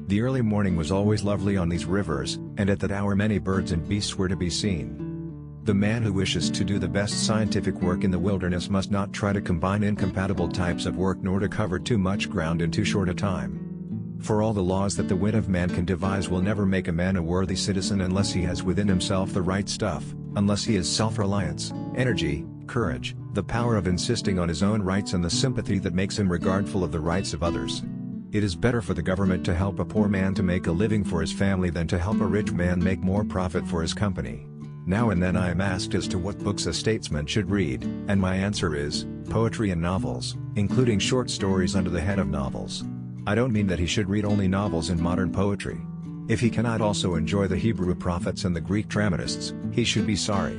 The early morning was always lovely on these rivers, and at that hour many birds and beasts were to be seen. The man who wishes to do the best scientific work in the wilderness must not try to combine incompatible types of work nor to cover too much ground in too short a time. For all the laws that the wit of man can devise will never make a man a worthy citizen unless he has within himself the right stuff, unless he has self-reliance, energy, courage, the power of insisting on his own rights and the sympathy that makes him regardful of the rights of others. It is better for the government to help a poor man to make a living for his family than to help a rich man make more profit for his company. Now and then I am asked as to what books a statesman should read, and my answer is, poetry and novels, including short stories under the head of novels. I don't mean that he should read only novels and modern poetry. If he cannot also enjoy the Hebrew prophets and the Greek dramatists, he should be sorry.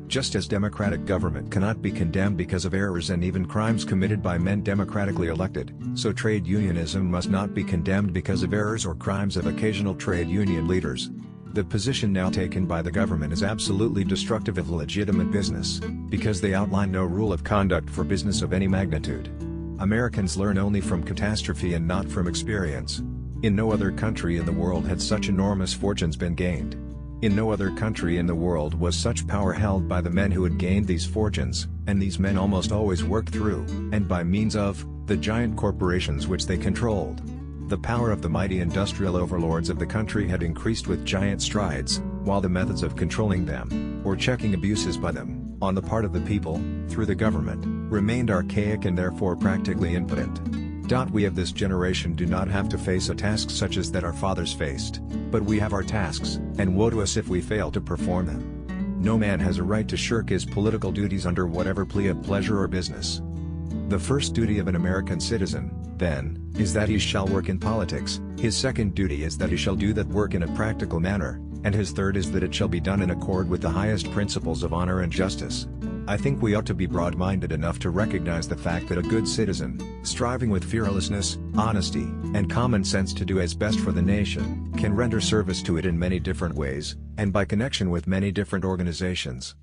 Just as democratic government cannot be condemned because of errors and even crimes committed by men democratically elected, so trade unionism must not be condemned because of errors or crimes of occasional trade union leaders. The position now taken by the government is absolutely destructive of legitimate business, because they outline no rule of conduct for business of any magnitude. Americans learn only from catastrophe and not from experience. In no other country in the world had such enormous fortunes been gained. In no other country in the world was such power held by the men who had gained these fortunes, and these men almost always worked through, and by means of, the giant corporations which they controlled. The power of the mighty industrial overlords of the country had increased with giant strides, while the methods of controlling them, or checking abuses by them, on the part of the people, through the government, remained archaic and therefore practically impotent. We of this generation do not have to face a task such as that our fathers faced, but we have our tasks, and woe to us if we fail to perform them. No man has a right to shirk his political duties under whatever plea of pleasure or business. The first duty of an American citizen, then, is that he shall work in politics, his second duty is that he shall do that work in a practical manner, and his third is that it shall be done in accord with the highest principles of honor and justice. I think we ought to be broad-minded enough to recognize the fact that a good citizen, striving with fearlessness, honesty, and common sense to do his best for the nation, can render service to it in many different ways, and by connection with many different organizations.